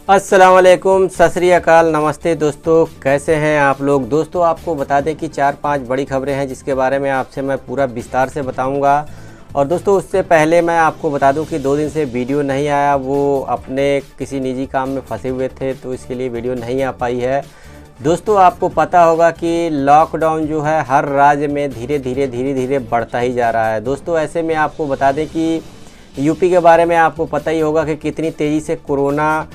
अस्सलाम वालेकुम, सत श्री अकाल, नमस्ते दोस्तों, कैसे हैं आप लोग। दोस्तों आपको बता दें कि 4-5 बड़ी खबरें हैं जिसके बारे में आपसे मैं पूरा विस्तार से बताऊंगा। और दोस्तों उससे पहले मैं आपको बता दूं कि 2 दिन से वीडियो नहीं आया, वो अपने किसी निजी काम में फंसे हुए थे तो इसके लिए वीडियो नहीं आ पाई है। दोस्तों आपको पता होगा कि लॉकडाउन जो है हर राज्य में धीरे धीरे बढ़ता ही जा रहा है। दोस्तों ऐसे में आपको बता दें कि यूपी के बारे में आपको पता ही होगा कि कितनी तेज़ी से कोरोना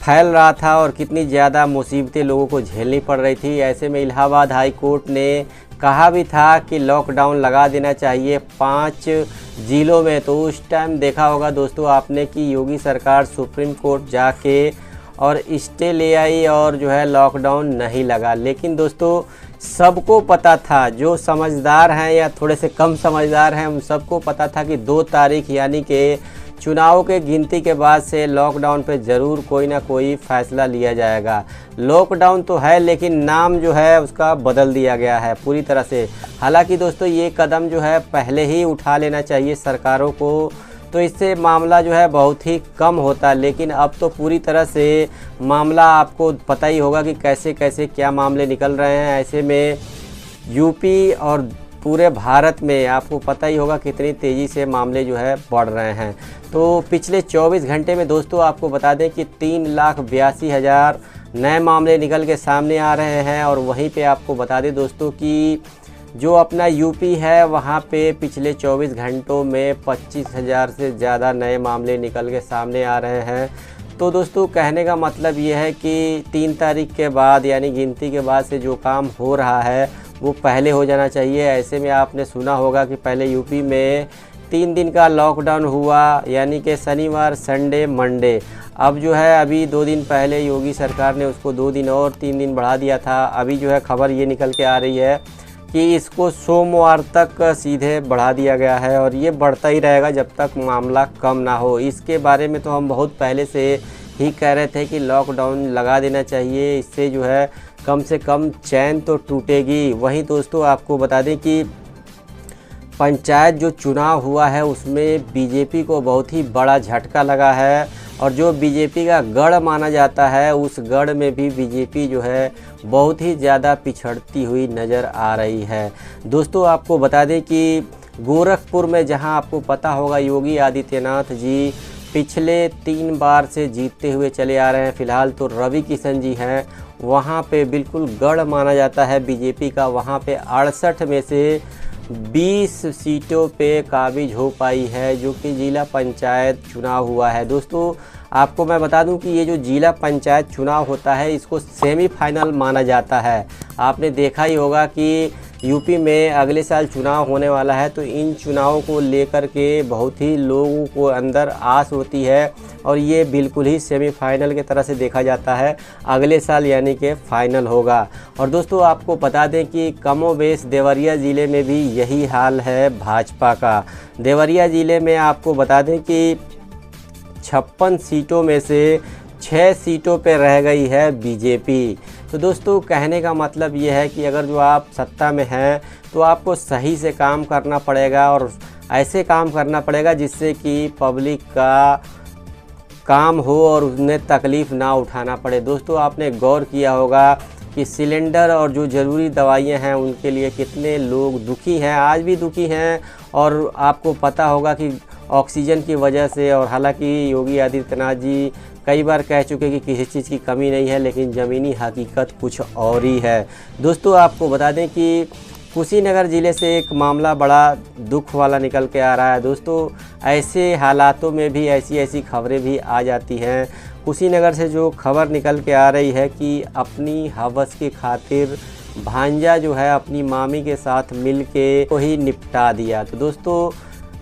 फैल रहा था और कितनी ज़्यादा मुसीबतें लोगों को झेलनी पड़ रही थी। ऐसे में इलाहाबाद हाई कोर्ट ने कहा भी था कि लॉकडाउन लगा देना चाहिए 5 ज़िलों में। तो उस टाइम देखा होगा दोस्तों आपने कि योगी सरकार सुप्रीम कोर्ट जाके और स्टे ले आई और जो है लॉकडाउन नहीं लगा। लेकिन दोस्तों सबको पता था, जो समझदार हैं या थोड़े से कम समझदार हैं, उन सबको पता था कि 2 तारीख यानी कि चुनाव के गिनती के बाद से लॉकडाउन पे ज़रूर कोई ना कोई फ़ैसला लिया जाएगा। लॉकडाउन तो है लेकिन नाम जो है उसका बदल दिया गया है पूरी तरह से। हालांकि दोस्तों ये कदम जो है पहले ही उठा लेना चाहिए सरकारों को, तो इससे मामला जो है बहुत ही कम होता। लेकिन अब तो पूरी तरह से मामला आपको पता ही होगा कि कैसे कैसे क्या मामले निकल रहे हैं। ऐसे में यूपी और पूरे भारत में आपको पता ही होगा कितनी तेज़ी से मामले जो है बढ़ रहे हैं। तो पिछले 24 घंटे में दोस्तों आपको बता दें कि 3,82,000 नए मामले निकल के सामने आ रहे हैं। और वहीं पे आपको बता दें दोस्तों कि जो अपना यूपी है वहाँ पे पिछले 24 घंटों में 25,000 से ज़्यादा नए मामले निकल के सामने आ रहे हैं। तो दोस्तों कहने का मतलब ये है कि 3 तारीख के बाद यानी गिनती के बाद से जो काम हो रहा है वो पहले हो जाना चाहिए। ऐसे में आपने सुना होगा कि पहले यूपी में 3 दिन का लॉकडाउन हुआ यानी कि शनिवार, संडे, मंडे। अब जो है अभी 2 दिन पहले योगी सरकार ने उसको 2 दिन और 3 दिन बढ़ा दिया था। अभी जो है खबर ये निकल के आ रही है कि इसको सोमवार तक सीधे बढ़ा दिया गया है और ये बढ़ता ही रहेगा जब तक मामला कम ना हो। इसके बारे में तो हम बहुत पहले से ही कह रहे थे कि लॉकडाउन लगा देना चाहिए, इससे जो है कम से कम चैन तो टूटेगी। वहीं दोस्तों आपको बता दें कि पंचायत जो चुनाव हुआ है उसमें बीजेपी को बहुत ही बड़ा झटका लगा है और जो बीजेपी का गढ़ माना जाता है उस गढ़ में भी बीजेपी जो है बहुत ही ज़्यादा पिछड़ती हुई नज़र आ रही है। दोस्तों आपको बता दें कि गोरखपुर में जहां आपको पता होगा योगी आदित्यनाथ जी पिछले 3 बार से जीतते हुए चले आ रहे हैं, फ़िलहाल तो रवि किशन जी हैं, वहाँ पे बिल्कुल गढ़ माना जाता है बीजेपी का। वहाँ पे 68 में से 20 सीटों पे काबिज हो पाई है, जो कि जिला पंचायत चुनाव हुआ है। दोस्तों आपको मैं बता दूं कि ये जो जिला पंचायत चुनाव होता है इसको सेमीफाइनल माना जाता है। आपने देखा ही होगा कि यूपी में अगले साल चुनाव होने वाला है, तो इन चुनावों को लेकर के बहुत ही लोगों को अंदर आस होती है और ये बिल्कुल ही सेमीफाइनल की तरह से देखा जाता है। अगले साल यानी कि फाइनल होगा। और दोस्तों आपको बता दें कि कमोबेश देवरिया ज़िले में भी यही हाल है भाजपा का। देवरिया ज़िले में आपको बता दें कि 56 सीटों में से 6 सीटों पे रह गई है बीजेपी। तो दोस्तों कहने का मतलब ये है कि अगर जो आप सत्ता में हैं तो आपको सही से काम करना पड़ेगा और ऐसे काम करना पड़ेगा जिससे कि पब्लिक का काम हो और उन्हें तकलीफ़ ना उठाना पड़े। दोस्तों आपने गौर किया होगा कि सिलेंडर और जो ज़रूरी दवाइयाँ हैं उनके लिए कितने लोग दुखी हैं, आज भी दुखी हैं। और आपको पता होगा कि ऑक्सीजन की वजह से, और हालांकि योगी आदित्यनाथ जी कई बार कह चुके कि किसी चीज़ की कमी नहीं है, लेकिन ज़मीनी हकीकत कुछ और ही है। दोस्तों आपको बता दें कि कुशीनगर ज़िले से एक मामला बड़ा दुख वाला निकल के आ रहा है। दोस्तों ऐसे हालातों में भी ऐसी खबरें भी आ जाती हैं। कुशीनगर से जो खबर निकल के आ रही है कि अपनी हवस की खातिर भांजा जो है अपनी मामी के साथ मिल के को ही निपटा दिया। तो दोस्तों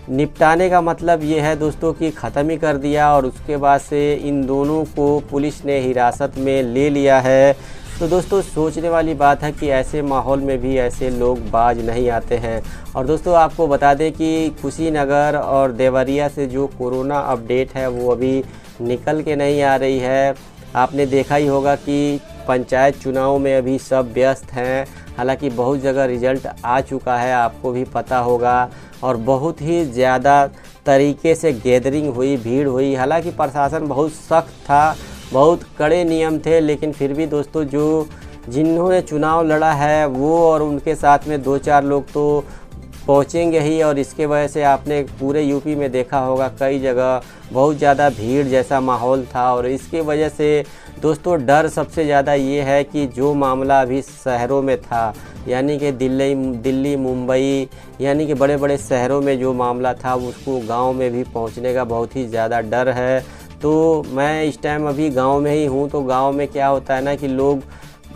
निपटाने का मतलब ये है दोस्तों कि ख़त्म ही कर दिया और उसके बाद से इन दोनों को पुलिस ने हिरासत में ले लिया है। तो दोस्तों सोचने वाली बात है कि ऐसे माहौल में भी ऐसे लोग बाज नहीं आते हैं। और दोस्तों आपको बता दें कि कुशीनगर और देवरिया से जो कोरोना अपडेट है वो अभी निकल के नहीं आ रही है। आपने देखा ही होगा कि पंचायत चुनाव में अभी सब व्यस्त हैं, हालांकि बहुत जगह रिज़ल्ट आ चुका है, आपको भी पता होगा। और बहुत ही ज़्यादा तरीके से गैदरिंग हुई, भीड़ हुई। हालांकि प्रशासन बहुत सख्त था बहुत कड़े नियम थे, लेकिन फिर भी दोस्तों जिन्होंने चुनाव लड़ा है वो और उनके साथ में 2-4 लोग तो पहुंचेंगे ही। और इसके वजह से आपने पूरे यूपी में देखा होगा कई जगह बहुत ज़्यादा भीड़ जैसा माहौल था। और इसके वजह से दोस्तों डर सबसे ज़्यादा ये है कि जो मामला अभी शहरों में था, यानी कि दिल्ली मुंबई यानी कि बड़े बड़े शहरों में जो मामला था उसको गांव में भी पहुंचने का बहुत ही ज़्यादा डर है। तो मैं इस टाइम अभी गांव में ही हूं। तो गांव में क्या होता है ना कि लोग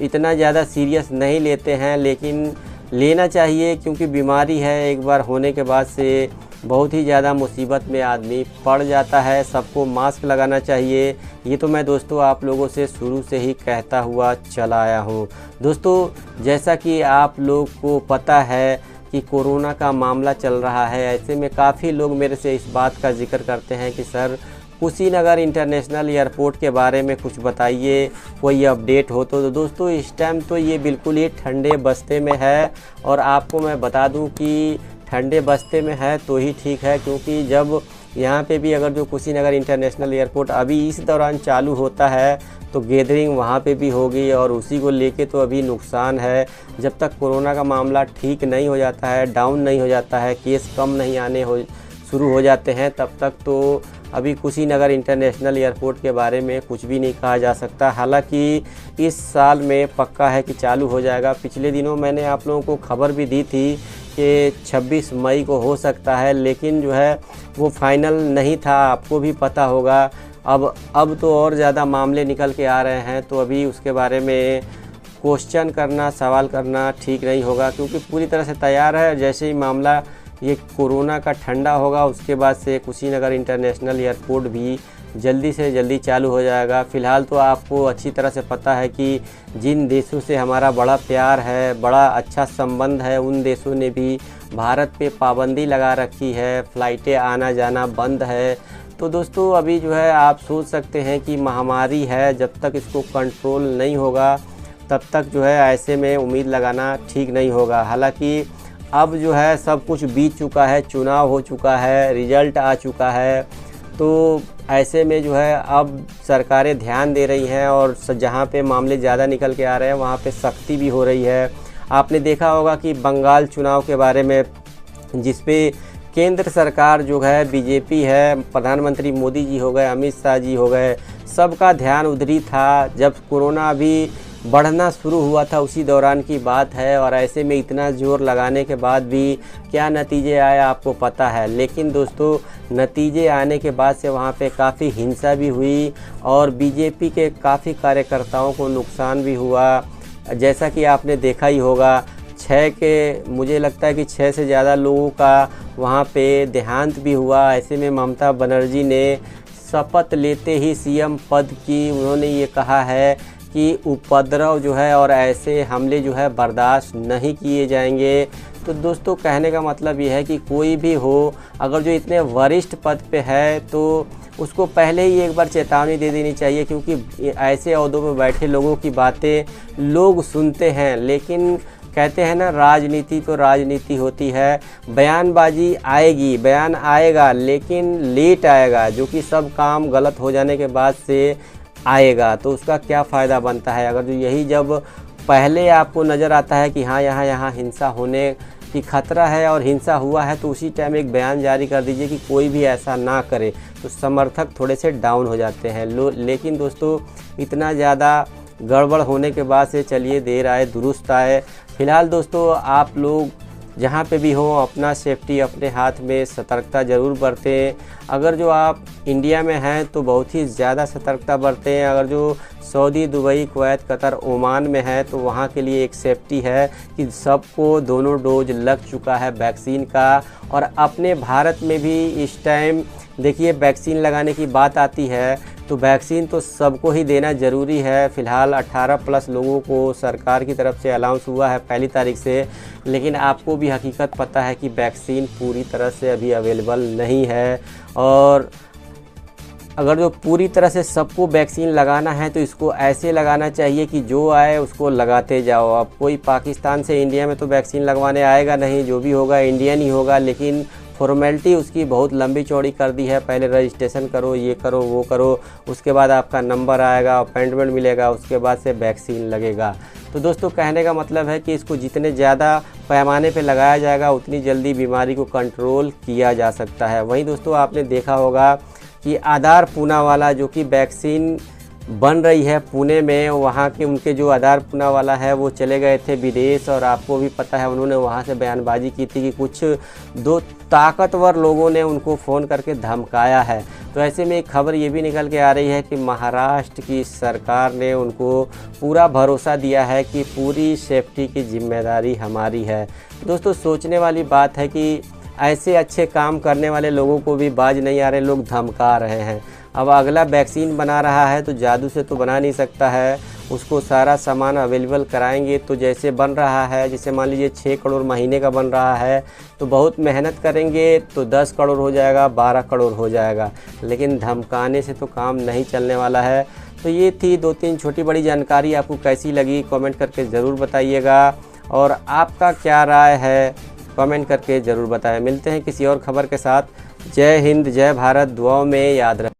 इतना ज़्यादा सीरियस नहीं लेते हैं, लेकिन लेना चाहिए, क्योंकि बीमारी है एक बार होने के बाद से बहुत ही ज़्यादा मुसीबत में आदमी पड़ जाता है। सबको मास्क लगाना चाहिए, ये तो मैं दोस्तों आप लोगों से शुरू से ही कहता हुआ चला आया हूँ। दोस्तों जैसा कि आप लोग को पता है कि कोरोना का मामला चल रहा है, ऐसे में काफ़ी लोग मेरे से इस बात का जिक्र करते हैं कि सर कुशीनगर इंटरनेशनल एयरपोर्ट के बारे में कुछ बताइए, कोई अपडेट हो तो। दोस्तों इस टाइम तो ये बिल्कुल ही ठंडे बस्ते में है, और आपको मैं बता दूं कि ठंडे बस्ते में है तो ही ठीक है, क्योंकि जब यहाँ पे भी अगर जो कुशीनगर इंटरनेशनल एयरपोर्ट अभी इस दौरान चालू होता है तो गैदरिंग वहाँ पे भी होगी, और उसी को लेके तो अभी नुकसान है। जब तक कोरोना का मामला ठीक नहीं हो जाता है, डाउन नहीं हो जाता है, केस कम नहीं आने शुरू हो जाते हैं, तब तक तो अभी कुशीनगर इंटरनेशनल एयरपोर्ट के बारे में कुछ भी नहीं कहा जा सकता। हालांकि इस साल में पक्का है कि चालू हो जाएगा। पिछले दिनों मैंने आप लोगों को खबर भी दी थी कि 26 मई को हो सकता है, लेकिन जो है वो फाइनल नहीं था, आपको भी पता होगा। अब तो और ज़्यादा मामले निकल के आ रहे हैं, तो अभी उसके बारे में क्वेश्चन करना, सवाल करना ठीक नहीं होगा, क्योंकि पूरी तरह से तैयार है। जैसे ही मामला ये कोरोना का ठंडा होगा उसके बाद से कुशीनगर इंटरनेशनल एयरपोर्ट भी जल्दी से जल्दी चालू हो जाएगा। फ़िलहाल तो आपको अच्छी तरह से पता है कि जिन देशों से हमारा बड़ा प्यार है, बड़ा अच्छा संबंध है, उन देशों ने भी भारत पे पाबंदी लगा रखी है, फ़्लाइटें आना जाना बंद है। तो दोस्तों अभी जो है आप सोच सकते हैं कि महामारी है, जब तक इसको कंट्रोल नहीं होगा तब तक जो है ऐसे में उम्मीद लगाना ठीक नहीं होगा। हालांकि अब जो है सब कुछ बीत चुका है, चुनाव हो चुका है, रिजल्ट आ चुका है, तो ऐसे में जो है अब सरकारें ध्यान दे रही हैं, और जहाँ पे मामले ज़्यादा निकल के आ रहे हैं वहाँ पे सख्ती भी हो रही है। आपने देखा होगा कि बंगाल चुनाव के बारे में, जिस पे केंद्र सरकार जो है बीजेपी है, प्रधानमंत्री मोदी जी हो गए, अमित शाह जी हो गए, सबका ध्यान उधर ही था। जब कोरोना अभी बढ़ना शुरू हुआ था उसी दौरान की बात है, और ऐसे में इतना जोर लगाने के बाद भी क्या नतीजे आए आपको पता है। लेकिन दोस्तों नतीजे आने के बाद से वहाँ पे काफ़ी हिंसा भी हुई, और बीजेपी के काफ़ी कार्यकर्ताओं को नुकसान भी हुआ। जैसा कि आपने देखा ही होगा, मुझे लगता है कि 6 से ज़्यादा लोगों का वहाँ पे देहांत भी हुआ। ऐसे में ममता बनर्जी ने शपथ लेते ही सीएम पद की उन्होंने ये कहा है कि उपद्रव जो है और ऐसे हमले जो है बर्दाश्त नहीं किए जाएंगे। तो दोस्तों कहने का मतलब ये है कि कोई भी हो, अगर जो इतने वरिष्ठ पद पे है तो उसको पहले ही एक बार चेतावनी दे देनी चाहिए, क्योंकि ऐसे ओहदों पे बैठे लोगों की बातें लोग सुनते हैं, लेकिन कहते हैं ना राजनीति तो राजनीति होती है, बयानबाजी आएगी, बयान आएगा, लेकिन लेट आएगा, जो कि सब काम गलत हो जाने के बाद से आएगा। तो उसका क्या फ़ायदा बनता है। अगर जो यही जब पहले आपको नज़र आता है कि हाँ यहाँ हिंसा होने की खतरा है और हिंसा हुआ है, तो उसी टाइम एक बयान जारी कर दीजिए कि कोई भी ऐसा ना करे, तो समर्थक थोड़े से डाउन हो जाते हैं। लेकिन दोस्तों इतना ज़्यादा गड़बड़ होने के बाद से चलिए देर आए दुरुस्त आए। फ़िलहाल दोस्तों आप लोग जहाँ पे भी हो अपना सेफ्टी अपने हाथ में, सतर्कता ज़रूर बरतें। अगर जो आप इंडिया में हैं तो बहुत ही ज़्यादा सतर्कता बरतें। अगर जो Saudi, Dubai, Kuwait, Qatar, Oman में है तो वहाँ के लिए एक सेफ्टी है कि सबको दोनों डोज लग चुका है वैक्सीन का। और अपने भारत में भी इस टाइम देखिए वैक्सीन लगाने की बात आती है तो वैक्सीन तो सबको ही देना ज़रूरी है। फ़िलहाल 18+ लोगों को सरकार की तरफ से अनाउंस हुआ है 1 तारीख से, लेकिन आपको भी हकीकत पता है कि वैक्सीन पूरी तरह से अभी अवेलेबल नहीं है। और अगर जो पूरी तरह से सबको वैक्सीन लगाना है तो इसको ऐसे लगाना चाहिए कि जो आए उसको लगाते जाओ। अब कोई पाकिस्तान से इंडिया में तो वैक्सीन लगवाने आएगा नहीं, जो भी होगा इंडियन ही होगा, लेकिन फॉर्मेलिटी उसकी बहुत लंबी चौड़ी कर दी है। पहले रजिस्ट्रेशन करो, ये करो, वो करो, उसके बाद आपका नंबर आएगा, अपॉइंटमेंट मिलेगा, उसके बाद से वैक्सीन लगेगा। तो दोस्तों कहने का मतलब है कि इसको जितने ज़्यादा पैमाने पे लगाया जाएगा उतनी जल्दी बीमारी को कंट्रोल किया जा सकता है। वहीं दोस्तों आपने देखा होगा कि आधार पूनावाला जो कि वैक्सीन बन रही है पुणे में, वहाँ के उनके जो आधार पूनावाला है वो चले गए थे विदेश, और आपको भी पता है उन्होंने वहाँ से बयानबाजी की थी कि कुछ दो ताकतवर लोगों ने उनको फ़ोन करके धमकाया है। तो ऐसे में एक खबर ये भी निकल के आ रही है कि महाराष्ट्र की सरकार ने उनको पूरा भरोसा दिया है कि पूरी सेफ्टी की जिम्मेदारी हमारी है। दोस्तों सोचने वाली बात है कि ऐसे अच्छे काम करने वाले लोगों को भी बाज नहीं आ रहे, लोग धमका रहे हैं। अब अगला वैक्सीन बना रहा है तो जादू से तो बना नहीं सकता है, उसको सारा सामान अवेलेबल कराएंगे। तो जैसे बन रहा है, जैसे मान लीजिए 6 करोड़ महीने का बन रहा है, तो बहुत मेहनत करेंगे तो 10 करोड़ हो जाएगा, 12 करोड़ हो जाएगा, लेकिन धमकाने से तो काम नहीं चलने वाला है। तो ये थी 2-3 छोटी बड़ी जानकारी। आपको कैसी लगी कमेंट करके ज़रूर बताइएगा, और आपका क्या राय है कमेंट करके ज़रूर बताएं। मिलते हैं किसी और खबर के साथ। जय हिंद, जय भारत, दुआओं में याद रखें।